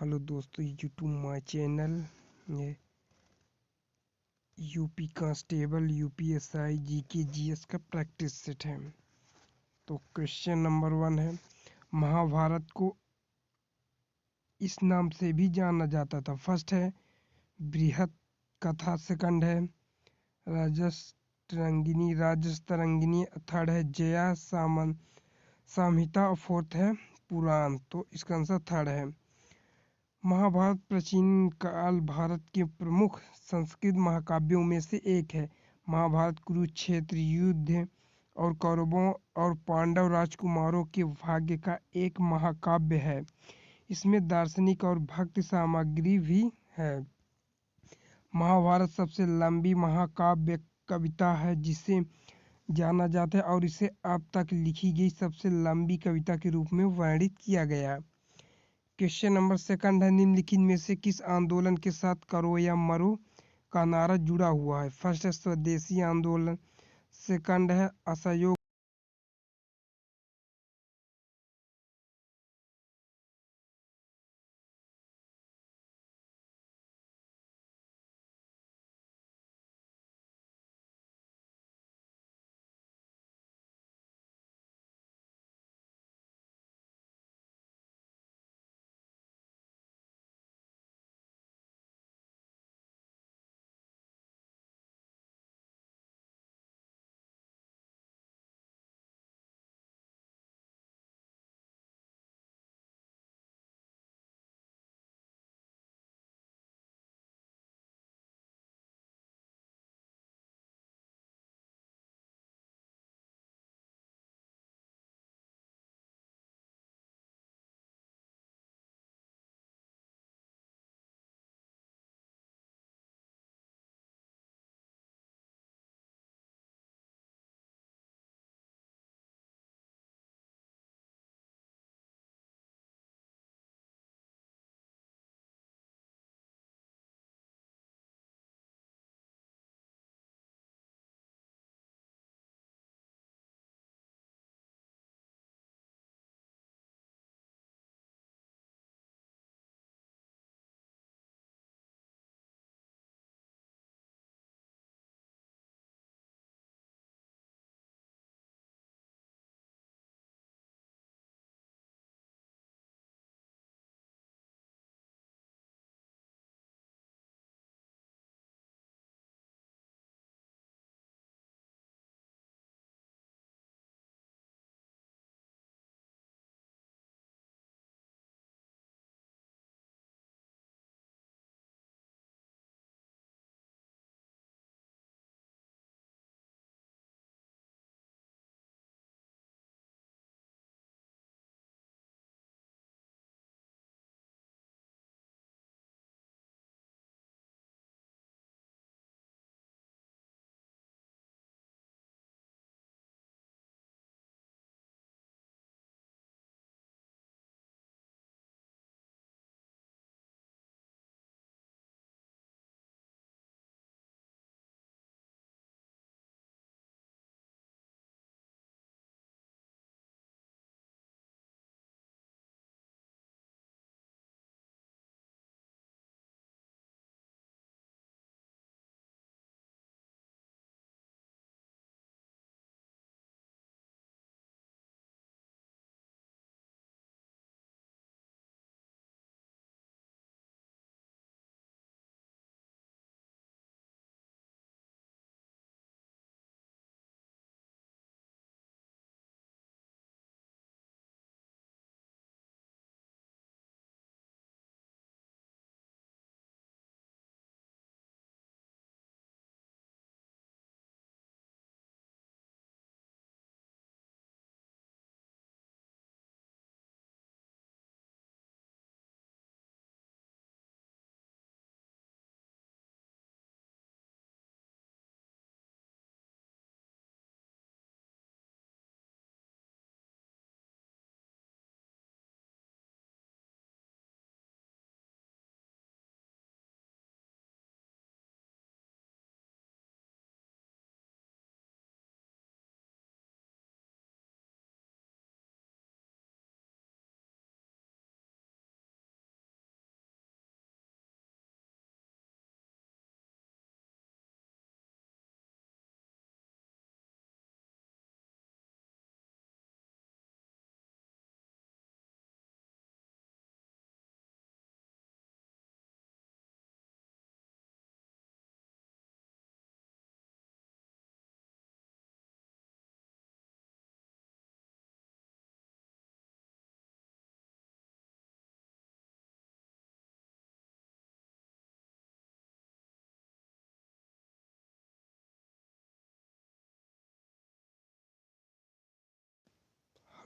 Hello दोस्तों, YouTube my channel ये UP constable, UPSI, GK, GS का प्रैक्टिस सेट है। तो क्वेश्चन नंबर 1 है, महाभारत को इस नाम से भी जाना जाता था। फर्स्ट है बृहत कथा, सेकंड है राजस्तरंगिनी, थर्ड है जया संहिता और फोर्थ है पुराण। तो इसका आंसर थर्ड है। महाभारत प्राचीन काल भारत के प्रमुख संस्कृत महाकाव्यों में से एक है। महाभारत कुरुक्षेत्र युद्ध और कौरवों और पांडव राजकुमारों के भाग्य का एक महाकाव्य है। इसमें दार्शनिक और भक्ति सामग्री भी है। महाभारत सबसे लंबी महाकाव्य कविता है जिसे जाना जाता है और इसे अब तक लिखी गई सबसे लंबी कविता के रूप में वर्णित किया गया। क्वेश्चन नंबर सेकंड है, निम्नलिखित में से किस आंदोलन के साथ करो या मरो का नारा जुड़ा हुआ है? फर्स्ट है स्वदेशी आंदोलन, सेकंड है असहयोग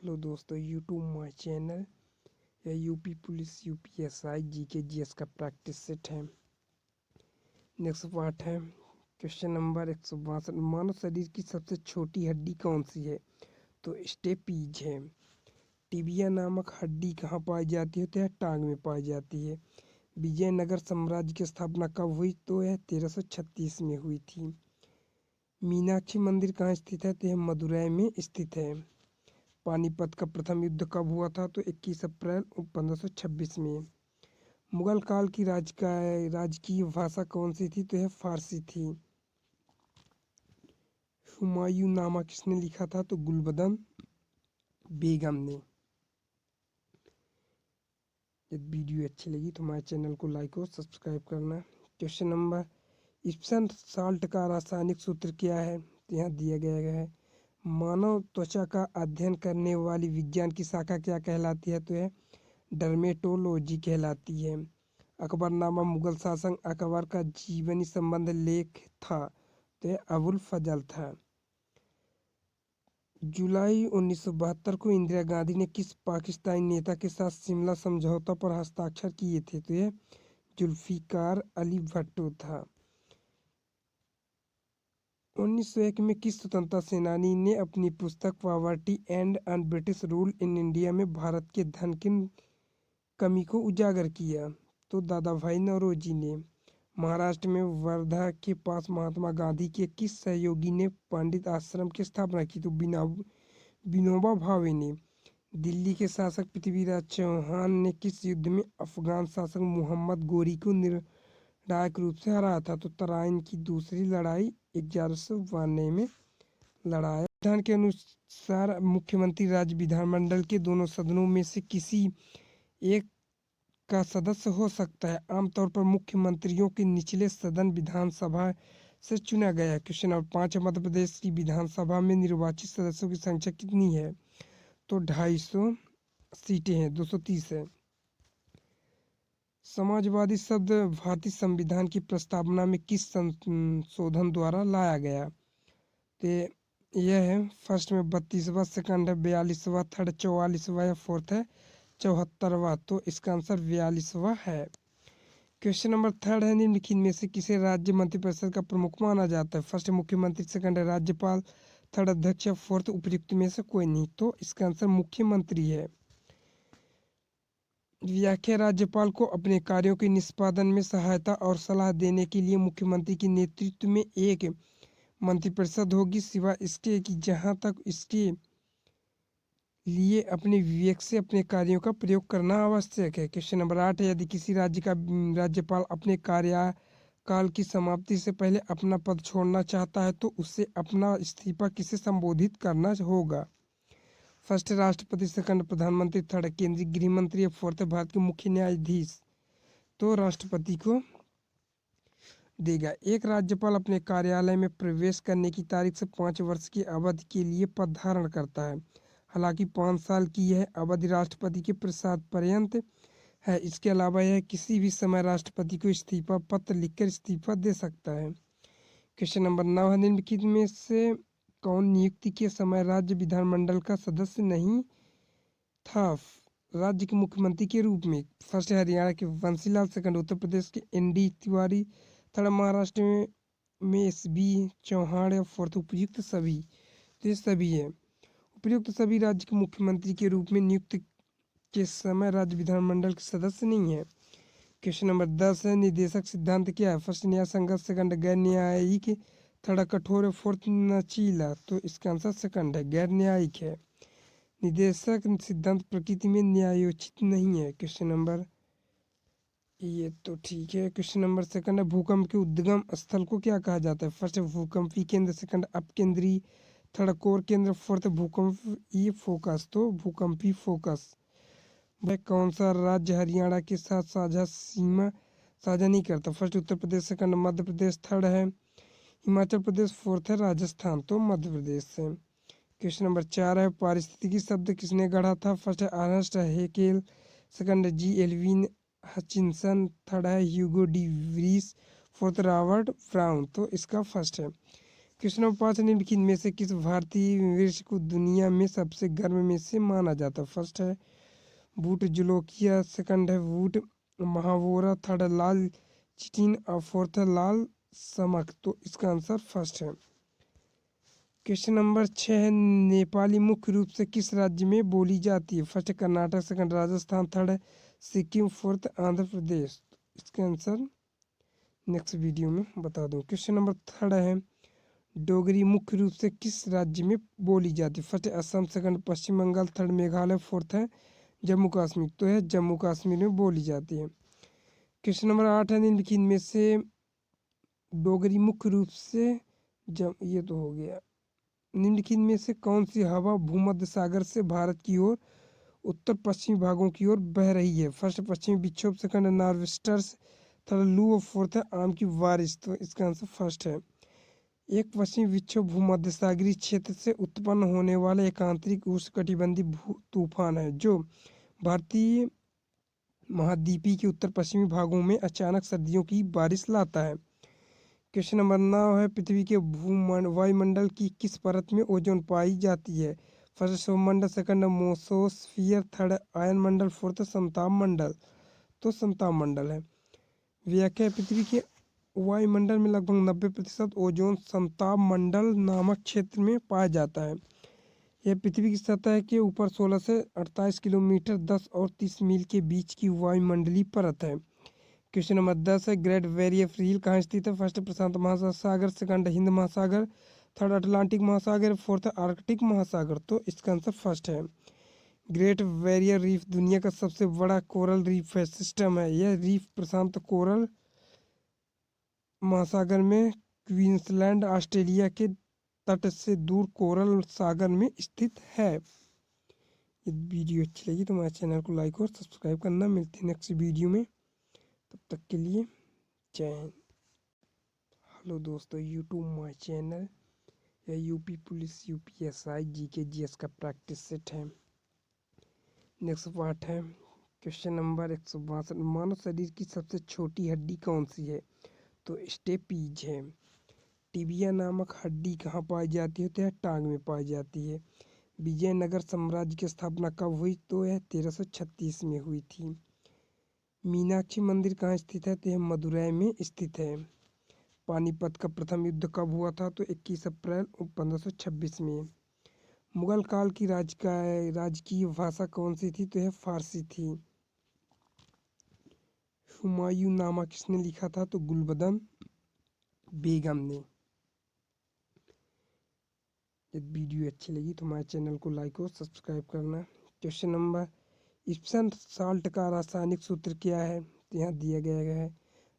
हेलो दोस्तों, यूट्यूब माय चैनल या UP police UPSI GK GS का प्रैक्टिस सेट है। नेक्स्ट पार्ट है क्वेश्चन नंबर 162। मानव शरीर की सबसे छोटी हड्डी कौन सी है? तो स्टेपीज है। टिबिया नामक हड्डी कहाँ पाई जाती है? तो यह टांग में पाई जाती है। विजयनगर साम्राज्य की स्थापना कब हुई? तो यह 1336 में हुई थी। मीनाक्षी मंदिर कहाँ स्थित है? तो यह मदुरै में स्थित है। पानीपत का प्रथम युद्ध कब हुआ था? तो 21 अप्रैल 1526 में। मुगल काल की राजकीय भाषा कौन सी थी? तो यह फारसी थी। हुमायूं नामा किसने लिखा था? तो गुलबदन बेगम ने। यदि वीडियो अच्छी लगी तो हमारे चैनल को लाइक और सब्सक्राइब करना। क्वेश्चन नंबर, इप्सम साल्ट का रासायनिक सूत्र क्या है? तो यहाँ दिया गया है। मानव त्वचा का अध्ययन करने वाली विज्ञान की शाखा क्या कहलाती है? तो यह डर्मेटोलॉजी कहलाती है। अकबरनामा मुगल शासक अकबर का जीवनी संबंध लेख था। तो यह अबुल फजल था। जुलाई 1972 को इंदिरा गांधी ने किस पाकिस्तानी नेता के साथ शिमला समझौता पर हस्ताक्षर किए थे? तो यह जुल्फिकार अली भुट्टो था। 1901 में किस स्वतंत्रता सेनानी ने अपनी पुस्तक poverty and un British rule in India में भारत के धन की कमी को उजागर किया? तो दादा भाई नौरोजी ने। महाराष्ट्र में वर्धा के पास महात्मा गांधी के किस सहयोगी ने पंडित आश्रम की स्थापना की? तो विनोबा भावे ने। दिल्ली के शासक पृथ्वीराज चौहान ने किस युद्ध में अफगान शासक मोहम्मद गोरी को निर्णायक रूप से हराया था? तो तराइन की दूसरी लड़ाई 1192 में लड़ाया। संविधान के अनुसार मुख्यमंत्री राज्य विधानमंडल के दोनों सदनों में से किसी एक का सदस्य हो सकता है। आमतौर पर मुख्यमंत्रियों के निचले सदन विधानसभा से चुना गया है। क्वेश्चन नंबर 5, मध्य प्रदेश की विधानसभा में निर्वाचित सदस्यों की संख्या कितनी है? तो 250 सीटें हैं, 230 है। समाजवादी शब्द भारतीय संविधान की प्रस्तावना में किस संशोधन द्वारा लाया गया? तो यह है फर्स्ट में 32वां, सेकंड है 42वां, थर्ड 44वां या फोर्थ है 74वां। तो इसका आंसर 42वां है। क्वेश्चन नंबर 3 है, निम्नलिखित में से किसे राज्य मंत्रिपरिषद का प्रमुख माना जाता है? फर्स्ट मुख्यमंत्री, सेकंड है राज्यपाल, थर्ड अध्यक्ष, फोर्थ उपयुक्त में से कोई नहीं। तो इसका आंसर मुख्यमंत्री है। व्याख्या, राज्यपाल को अपने कार्यों के निष्पादन में सहायता और सलाह देने के लिए मुख्यमंत्री के नेतृत्व में एक मंत्रिपरिषद होगी, सिवाय इसके कि जहां तक इसके लिए अपने विवेक से अपने कार्यों का प्रयोग करना आवश्यक है। क्वेश्चन नंबर 8 है, यदि किसी राज्य का राज्यपाल अपने कार्यकाल की समाप्ति से पहले अपना पद छोड़ना चाहता है तो उसे अपना इस्तीफा किसे संबोधित करना होगा? फर्स्ट राष्ट्रपति, सेकंड प्रधानमंत्री, थर्ड केंद्रीय गृह मंत्री, फोर्थ भारत के मुख्य न्यायाधीश। तो राष्ट्रपति को देगा। एक राज्यपाल अपने कार्यालय में प्रवेश करने की तारीख से 5 वर्ष की अवधि के लिए पद धारण करता है। हालांकि 5 साल की यह अवधि राष्ट्रपति के प्रसाद पर्यंत है। इसके अलावा यह किसी भी समय राष्ट्रपति को इस्तीफा पत्र लिखकर इस्तीफा दे सकता है। क्वेश्चन नंबर 9 है, निम्नलिखित में से कौन नियुक्ति के समय राज्य विधानमंडल का सदस्य नहीं था राज्य के मुख्यमंत्री के रूप में? फर्स्ट हरियाणा के बंसीलाल, सेकंड उत्तर प्रदेश के ND तिवारी, थर्ड महाराष्ट्र में SB चौहान या फोर्थ उपयुक्त सभी। तो ये सभी है। उपयुक्त सभी राज्य के मुख्यमंत्री के रूप में नियुक्त के समय राज्य विधानमंडल के सदस्य नहीं है। क्वेश्चन नंबर 10 है, निदेशक सिद्धांत क्या है? फर्स्ट न्याय संगत, सेकंड गैर न्यायिक, थर्ड कठोर, फोर्थ नचीला। तो इसका आंसर सेकंड है, गैर न्यायिक है। निदेशक सिद्धांत प्रकृति में न्यायोचित नहीं है। क्वेश्चन नंबर, ये तो ठीक है। क्वेश्चन नंबर सेकंड है, भूकंप के उद्गम स्थल को क्या कहा जाता है? फर्स्ट भूकंपी केंद्र, सेकंड अपकेंद्री, थर्ड कोर केंद्र, फोर्थ भूकंपी फोकस। तो भूकंपी फोकस। वह कौन सा राज्य हरियाणा के साथ साझा सीमा साझा नहीं करता? First Uttar Pradesh, second Madhya Pradesh, third है हिमाचल प्रदेश, फोर्थ है राजस्थान। तो मध्य प्रदेश से। क्वेश्चन नंबर 4 है, पारिस्थितिकी शब्द किसने गढ़ा था? फर्स्ट है Ernest Haeckel, second G. Alvin Hutchinson, third है Hugo de Vries, fourth Robert Brown. तो इसका फर्स्ट है। क्वेश्चन नंबर 5, निम्नलिखित में से किस भारतीय वृक्ष को दुनिया में सबसे गर्म में से माना जाता है? फर्स्ट है बूट जुलोकिया, सेकंड है बूट महावोरा, थर्ड है लाल चिटिन और फोर्थ है लाल समक। तो इसका आंसर फर्स्ट है। क्वेश्चन नंबर 6 है नेपाली मुख्य रूप से किस राज्य में बोली जाती है? फर्स्ट है कर्नाटक, सेकंड राजस्थान, थर्ड है सिक्किम, फोर्थ आंध्र प्रदेश। इसका आंसर नेक्स्ट वीडियो में बता दूं। क्वेश्चन नंबर 3 है डोगरी मुख्य रूप से किस राज्य में बोली जाती है? फर्स्ट है असम, सेकंड पश्चिम बंगाल, थर्ड मेघालय, फोर्थ है जम्मू कश्मीर। तो है जम्मू कश्मीर में बोली जाती है। क्वेश्चन नंबर 8 है निम्नलिखित में से डोगरी मुख्य रूप से ये तो हो गया। निम्नलिखित में से कौन सी हवा भूमध्य सागर से भारत की ओर उत्तर पश्चिमी भागों की ओर बह रही है? फर्स्ट पश्चिमी विक्षोभ, सेकंड नॉर्वेस्टर्स, थर्ड लू और फोर्थ है आम की बारिश। तो इसका आंसर फर्स्ट है। एक पश्चिमी विक्षोभ भूमध्यसागरीय क्षेत्र से उत्पन्न होने वाला एक आंतरिक उष्णकटिबंधीय तूफान है जो भारतीय महाद्वीपीय के उत्तर पश्चिमी भागों में अचानक सर्दियों की बारिश लाता है। क्वेश्चन नंबर 9 है पृथ्वी के वायुमंडल की किस परत में ओजोन पाई जाती है? फर्स्ट सौरमंडल, सेकंड मेसोस्फीयर, थर्ड आयन मंडल, फोर्थ समताप मंडल। तो समताप मंडल है। व्याख्या पृथ्वी के वायुमंडल में लगभग 90% ओजोन समताप मंडल नामक क्षेत्र में पाया जाता है। यह पृथ्वी की सतह के ऊपर 16 से 28 किलोमीटर 10 और 30 मील के बीच की वायुमंडलीय परत है। क्वेश्चन नंबर 10 है ग्रेट बैरियर रीफ कहाँ स्थित है? फर्स्ट प्रशांत महासागर, सेकंड हिंद महासागर, थर्ड अटलांटिक महासागर, फोर्थ आर्कटिक महासागर। तो इसका आंसर फर्स्ट है। ग्रेट बैरियर रीफ दुनिया का सबसे बड़ा कोरल रीफ है सिस्टम है। यह रीफ प्रशांत कोरल महासागर में क्वींसलैंड ऑस्ट्रेलिया के तट से दूर कोरल सागर में स्थित है। यदि वीडियो अच्छी लगी तो हमारे चैनल को लाइक और सब्सक्राइब करना। मिलते हैं नेक्स्ट वीडियो में, तब तक के लिए जय हिंद। हेलो दोस्तों, यूट्यूब माय चैनल या UP police UPSI GK GS का प्रैक्टिस सेट है। नेक्स्ट पार्ट है क्वेश्चन नंबर 162, मानव शरीर की सबसे छोटी हड्डी कौन सी है? तो स्टेपीज है। टिबिया नामक हड्डी कहाँ पाई जाती है? तो यह टांग में पाई जाती है। विजयनगर साम्राज्य की स्थापना कब हुई? तो यह 1336 में हुई थी। मीनाक्षी मंदिर कहाँ स्थित है? तो यह मदुरै में स्थित है। पानीपत का प्रथम युद्ध कब हुआ था? तो 21 अप्रैल 1526 में। मुगल काल की राजकीय भाषा कौन सी थी? तो यह फारसी थी। हुमायूं नामा किसने लिखा था? तो गुलबदन बेगम ने। यदि वीडियो अच्छी लगी तो हमारे चैनल को लाइक और सब्सक्राइब करना। क्वेश्चन नंबर इप्सम साल्ट का रासायनिक सूत्र क्या है? तो यहाँ दिया गया है।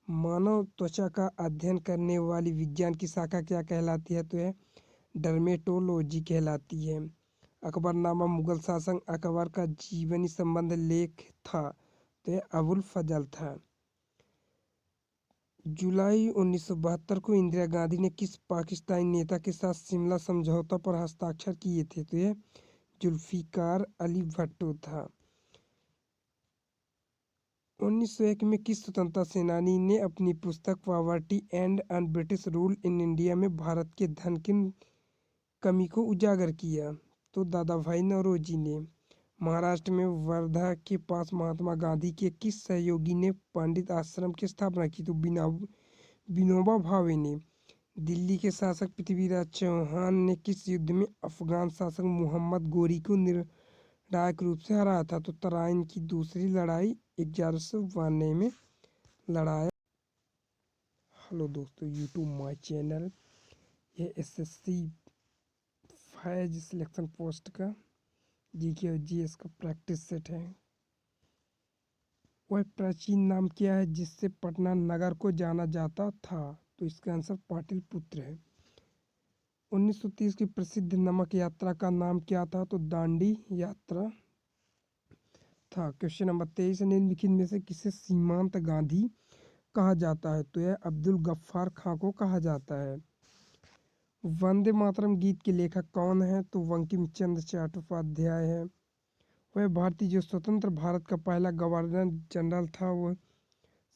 मानव त्वचा का अध्ययन करने वाली विज्ञान की शाखा क्या कहलाती है? तो यह डर्मेटोलॉजी कहलाती है। अकबरनामा मुगल शासक अकबर का जीवनी संबंध लेख था। तो यह अबुल फजल था। जुलाई 1972 को इंदिरा गांधी ने किस पाकिस्तानी नेता के साथ शिमला समझौता पर हस्ताक्षर किए थे? तो यह जुल्फिकार अली भुट्टो था। 1901 में किस स्वतंत्रता सेनानी ने अपनी पुस्तक poverty and un British rule in India में भारत के धन की कमी को उजागर किया? तो दादा भाई नौरोजी ने। महाराष्ट्र में वर्धा के पास महात्मा गांधी के किस सहयोगी ने पंडित आश्रम की स्थापना की? तो विनोबा भावे ने। दिल्ली के शासक पृथ्वीराज चौहान ने किस युद्ध में अफगान शासक मोहम्मद गोरी को निर्णायक रूप से हराया था? तो तराइन की दूसरी लड़ाई 1192 में लड़ाया। हेलो दोस्तों, यूट्यूब माय चैनल ये एसएससी फैज सिलेक्शन पोस्ट का जीके और जीएस का प्रैक्टिस सेट है। वह प्राचीन नाम क्या है जिससे पटना नगर को जाना जाता था? तो इसका आंसर पाटलिपुत्र है। 1930 की प्रसिद्ध नमक यात्रा का नाम क्या था? तो दांडी यात्रा था। क्वेश्चन नंबर 23, निम्नलिखित में से किसे सीमांत गांधी कहा जाता है? तो यह अब्दुल गफ्फार खां को कहा जाता है। वंदे मातरम गीत के लेखक कौन है? तो बंकिम चंद्र चट्टोपाध्याय है। वह भारतीय जो स्वतंत्र भारत का पहला गवर्नर जनरल था वह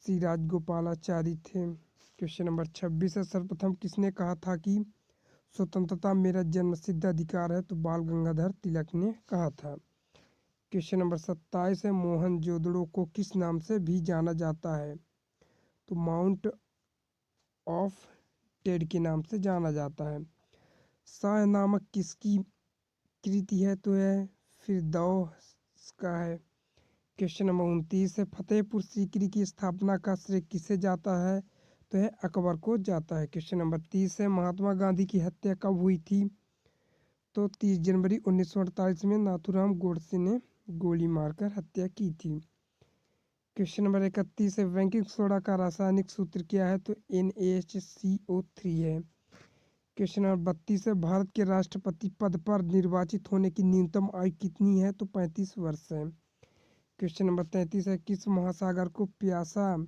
श्री राजगोपालाचारी थे। क्वेश्चन नंबर 26 है सर्वप्रथम किसने कहा था कि स्वतंत्रता मेरा जन्मसिद्ध अधिकार है, तो बाल गंगाधर तिलक ने कहा था। क्वेश्चन नंबर 27 है, मोहनजोदड़ो को किस नाम से भी जाना जाता है? तो माउंट ऑफ टेड के नाम से जाना जाता है। शाह नामक किसकी कृति है? तो यह फिरदौस का है। क्वेश्चन नंबर 29 है, फतेहपुर सीकरी की स्थापना का श्रेय किसे जाता है? तो यह अकबर को जाता है। क्वेश्चन नंबर 30 है, महात्मा गांधी की हत्या कब हुई थी? तो 30 जनवरी 1948 में नाथूराम गोडसे ने गोली मारकर हत्या की थी। क्वेश्चन नंबर 31 है, बेकिंग सोडा का रासायनिक सूत्र क्या है? तो NaCO3 है। क्वेश्चन नंबर 32 है, भारत के राष्ट्रपति पद पर निर्वाचित होने की न्यूनतम आयु कितनी है? तो 35 वर्ष है। क्वेश्चन नंबर 33 है, किस महासागर को प्यासा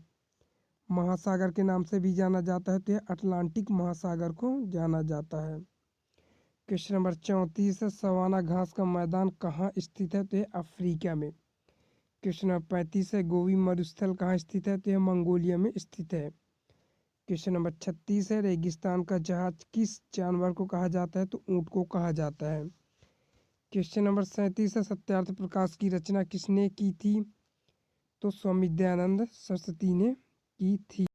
महासागर के नाम से भी जाना जाता है? तो यह अटलांटिक महासागर को जाना जाता है। क्वेश्चन नंबर 34 है, सवाना घास का मैदान कहाँ स्थित है? तो यह अफ्रीका में। क्वेश्चन नंबर 35 है, गोबी मरुस्थल कहाँ स्थित है? तो यह मंगोलिया में स्थित है। क्वेश्चन नंबर 36 है, रेगिस्तान का जहाज किस जानवर को कहा जाता है? तो ऊंट को कहा जाता है। क्वेश्चन नंबर 37 है, सत्यार्थ प्रकाश की रचना किसने की थी? तो स्वामी दयानंद सरस्वती ने की थी।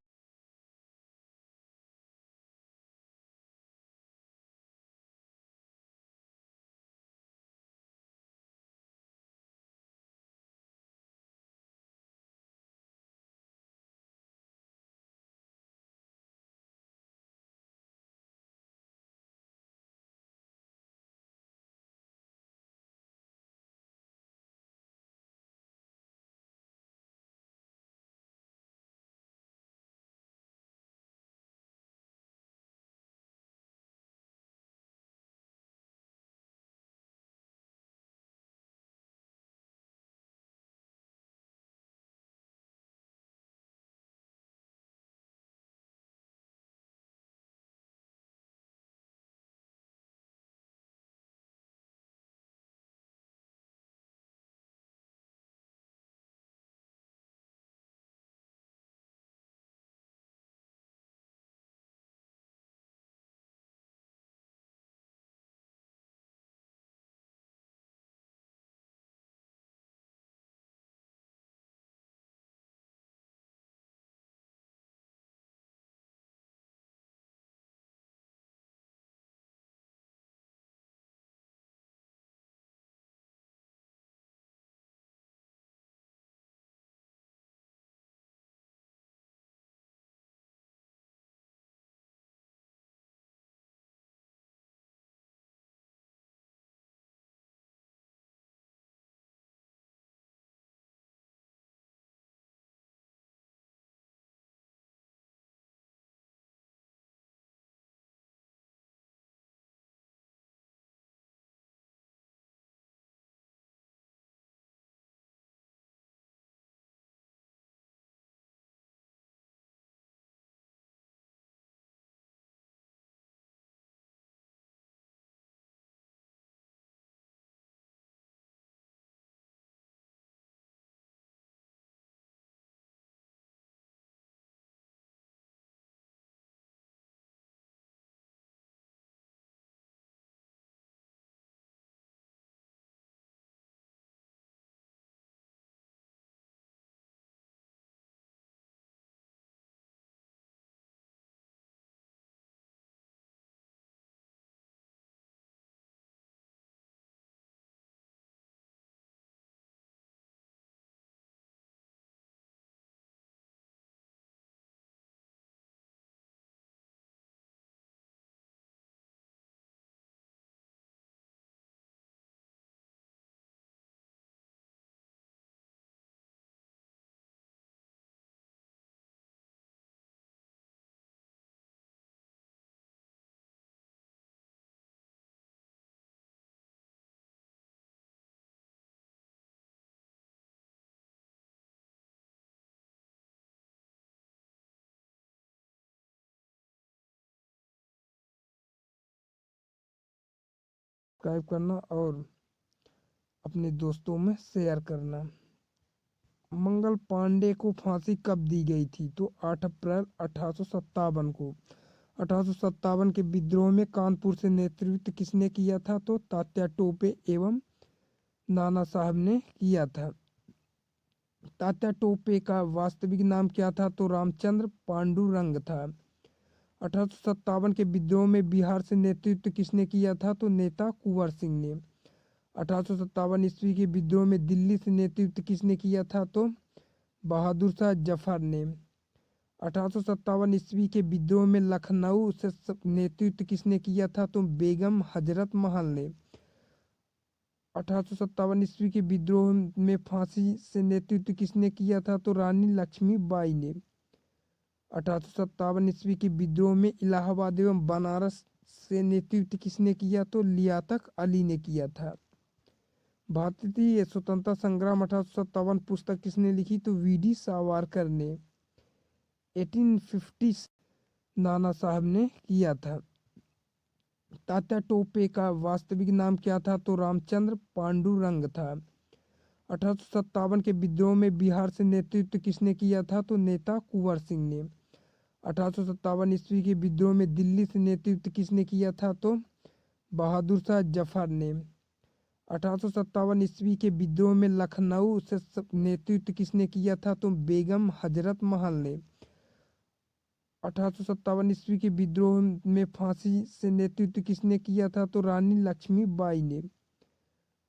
सब्सक्राइब करना और अपने दोस्तों में शेयर करना। मंगल पांडे को फांसी कब दी गई थी? तो 8 अप्रैल 1857 को। 1857 के विद्रोह में कानपुर से नेतृत्व किसने किया था? तो तात्या टोपे एवं नाना साहब ने किया था। तात्या टोपे का वास्तविक नाम क्या था? तो रामचंद्र पांडुरंग था। 1857 के विद्रोह में बिहार से नेतृत्व किसने किया था? तो नेता कुंवर सिंह ने। 1857 ईस्वी के विद्रोह में दिल्ली से नेतृत्व किसने किया था? तो बहादुर शाह जफर ने। 1857 ईस्वी के विद्रोह में लखनऊ से नेतृत्व किसने किया था? तो बेगम हजरत महल ने। 1857 ईस्वी के विद्रोह में फांसी से नेतृत्व किसने किया था? तो रानी लक्ष्मीबाई ने। 1857 ईस्वी के विद्रोह में इलाहाबाद एवं बनारस से नेतृत्व किसने किया? तो लियाकत अली ने किया था। भारतीय स्वतंत्रता संग्राम 1857 पुस्तक किसने लिखी? तो वीडी सावरकर ने। 1850 नाना साहब ने किया था। तात्या टोपे का वास्तविक नाम क्या था? तो रामचंद्र पांडुरंग था। 1857 के विद्रोह में बिहार से नेतृत्व किसने किया था? तो नेता कुंवर सिंह ने। 1857 ईस्वी के विद्रोह में दिल्ली से नेतृत्व किसने किया था? तो बहादुर शाह जफर ने। 1857 ईस्वी के विद्रोह में लखनऊ से नेतृत्व किसने किया था? तो बेगम हजरत महल ने। 1857 ईस्वी के विद्रोह में फांसी से नेतृत्व किसने किया था? तो रानी लक्ष्मीबाई ने।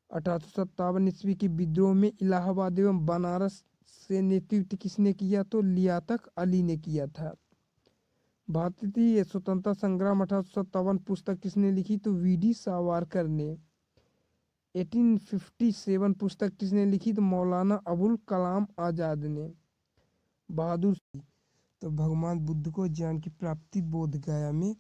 1857 ईस्वी के विद्रोह में इलाहाबाद एवं बनारस से नेतृत्व किसने किया? तो लियाकत अली ने किया था। भारतीय स्वतंत्रता संग्राम 1857 पुस्तक किसने लिखी? तो वीडी सावरकर ने। 1857 पुस्तक किसने लिखी? तो मौलाना अबुल कलाम आज़ाद ने। बहादुर। तो भगवान बुद्ध को ज्ञान की प्राप्ति बोध गया में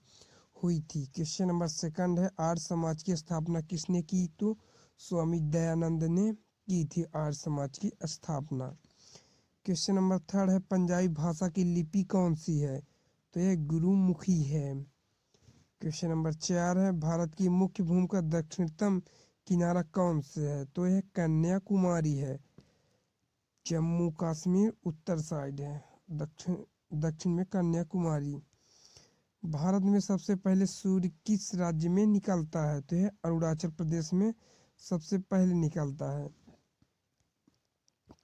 हुई थी। क्वेश्चन नंबर सेकंड है, आर्य समाज की स्थापना किसने की? तो स्वामी दयानंद ने की थी आर्य समाज की स्थापना। क्वेश्चन नंबर थर्ड है, पंजाबी भाषा की लिपि कौन सी है? तो यह गुरुमुखी है। क्वेश्चन नंबर 4 है, भारत की मुख्य भूमि का दक्षिणतम किनारा कौन से है? तो यह कन्याकुमारी है। जम्मू कश्मीर उत्तर साइड है, दक्षिण में कन्याकुमारी। भारत में सबसे पहले सूर्य किस राज्य में निकलता है? तो यह अरुणाचल प्रदेश में सबसे पहले निकलता है।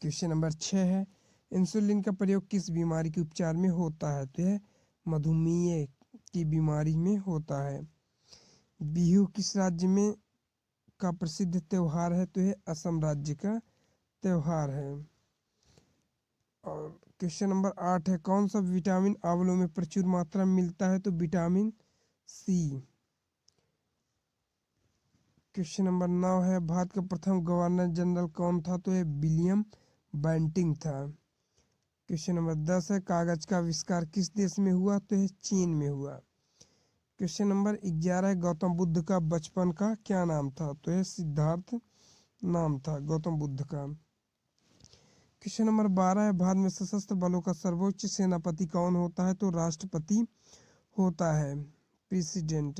क्वेश्चन नंबर 6 है, इंसुलिन का प्रयोग किस बीमारी के उपचार में होता है? तो यह मधुमेह की बीमारी में होता है। बिहू किस राज्य में का प्रसिद्ध त्योहार है? तो यह असम राज्य का त्योहार है। और क्वेश्चन नंबर 8 है, कौन सा विटामिन आंवलों में प्रचुर मात्रा में मिलता है? तो विटामिन सी। क्वेश्चन नंबर 9 है, भारत का प्रथम गवर्नर जनरल कौन था? तो यह विलियम बेंटिंग था। क्वेश्चन नंबर 10 है, कागज का आविष्कार किस देश में हुआ? तो यह चीन में हुआ। क्वेश्चन नंबर 11 है, गौतम बुद्ध का बचपन का क्या नाम था? तो यह सिद्धार्थ नाम था गौतम बुद्ध का। क्वेश्चन नंबर 12 है, भारत में सशस्त्र बलों का सर्वोच्च सेनापति कौन होता है? तो राष्ट्रपति होता है, प्रेसिडेंट।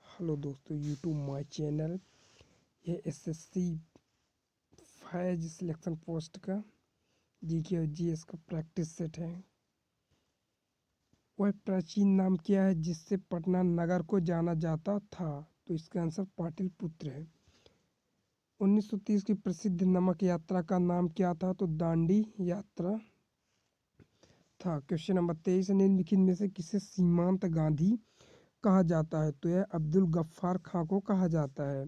हेलो दोस्तों, यूट्यूब माय चैनल, ये एसएससी फैज सिलेक्शन पोस्ट का जीके और जीएस का प्रैक्टिस सेट है। वह प्राचीन नाम क्या है जिससे पटना नगर को जाना जाता था? तो इसका आंसर पाटलिपुत्र है। 1930 की प्रसिद्ध नमक यात्रा का नाम क्या था? तो दांडी यात्रा था। क्वेश्चन नंबर 23, निम्नलिखित में से किसे सीमांत गांधी कहा जाता है? तो यह अब्दुल गफ्फार खां को कहा जाता है।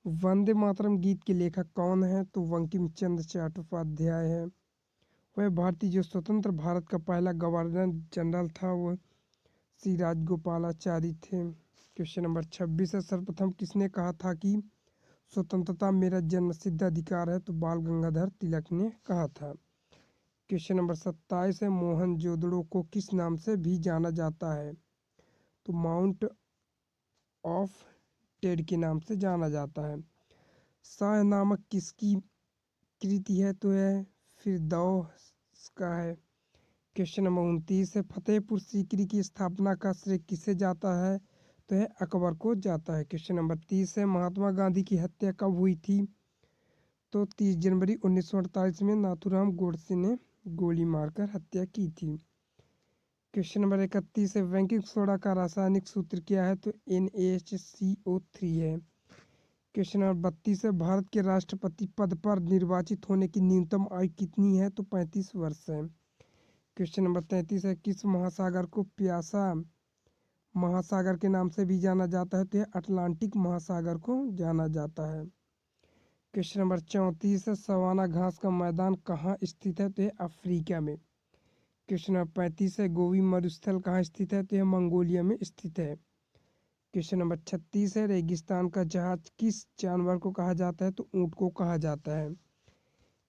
वंदे मातरम गीत के लेखक कौन है? तो बंकिम चंद्र चट्टोपाध्याय है। वह भारतीय जो स्वतंत्र भारत का पहला गवर्नर जनरल था वह श्री राजगोपालाचारी थे। क्वेश्चन नंबर 26 है, सर्वप्रथम किसने कहा था कि स्वतंत्रता मेरा जन्मसिद्ध अधिकार है? तो बाल गंगाधर तिलक ने कहा था। क्वेश्चन नंबर 27 है, मोहनजोदड़ो को किस नाम से भी जाना जाता है? तो माउंट ऑफ टेड के नाम से जाना जाता है। शाह नामक किसकी कृति है? तो यह फिरदौस का है। क्वेश्चन नंबर 29 है, फतेहपुर सीकरी की स्थापना का श्रेय किसे जाता है? तो यह अकबर को जाता है। क्वेश्चन नंबर 30 है, महात्मा गांधी की हत्या कब हुई थी? तो 30 जनवरी 1948 में नाथूराम गोडसे ने गोली मारकर हत्या की थी। क्वेश्चन नंबर 31 है, बेकिंग सोडा का रासायनिक सूत्र क्या है? तो NaHCO3 है। क्वेश्चन नंबर 32 है, भारत के राष्ट्रपति पद पर निर्वाचित होने की न्यूनतम आयु कितनी है? तो 35 वर्ष है। क्वेश्चन नंबर 33 है, किस महासागर को प्यासा महासागर के नाम से भी जाना जाता है? तो यह अटलांटिक महासागर को जाना जाता है। क्वेश्चन नंबर 34 है, सवाना घास का मैदान कहाँ स्थित है? तो यह अफ्रीका में। क्वेश्चन नंबर 35 है, गोबी मरुस्थल कहाँ स्थित है? तो यह मंगोलिया में स्थित है। क्वेश्चन नंबर 36 है, रेगिस्तान का जहाज किस जानवर को कहा जाता है? तो ऊंट को कहा जाता है।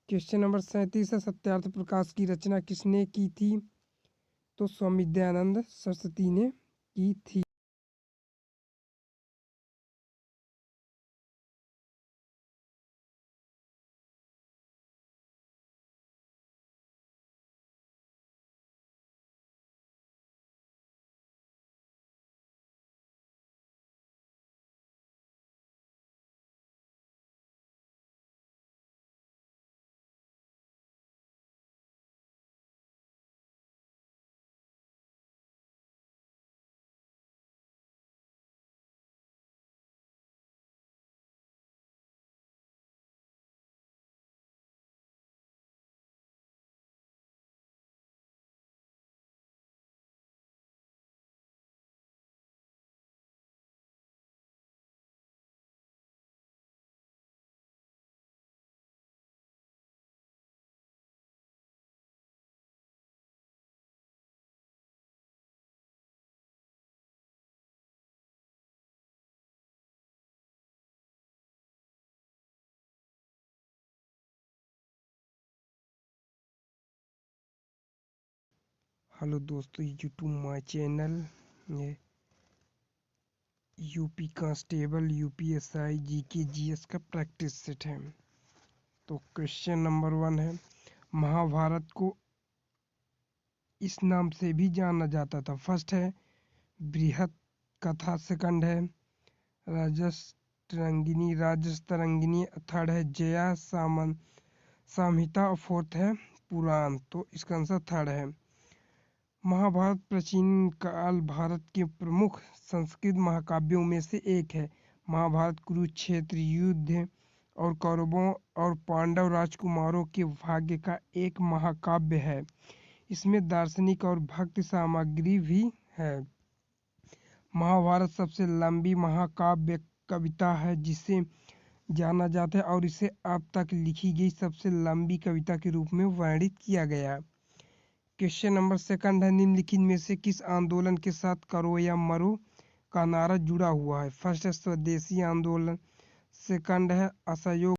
क्वेश्चन नंबर 37 है, सत्यार्थ प्रकाश की रचना किसने की थी? तो स्वामी दयानंद सरस्वती ने की थी। हेलो दोस्तों, यूट्यूब माय चैनल ये UP constable, UPSI, GK, GS का प्रैक्टिस सेट है। तो क्वेश्चन नंबर 1 है, महाभारत को इस नाम से भी जाना जाता था। फर्स्ट है बृहत कथा, सेकंड है राजस्तरंगिनी, थर्ड है जया संहिता और फोर्थ है पुराण। तो इसका आंसर थर्ड है। महाभारत प्राचीन काल भारत के प्रमुख संस्कृत महाकाव्यों में से एक है। महाभारत कुरुक्षेत्र युद्ध और कौरवों और पांडव राजकुमारों के भाग्य का एक महाकाव्य है। इसमें दार्शनिक और भक्ति सामग्री भी है। महाभारत सबसे लंबी महाकाव्य कविता है जिसे जाना जाता है और इसे अब तक लिखी गई सबसे लंबी कविता के रूप में वर्णित किया गया। क्वेश्चन नंबर सेकंड है, निम्नलिखित में से किस आंदोलन के साथ करो या मरो का नारा जुड़ा हुआ है? फर्स्ट है स्वदेशी आंदोलन, सेकंड है असहयोग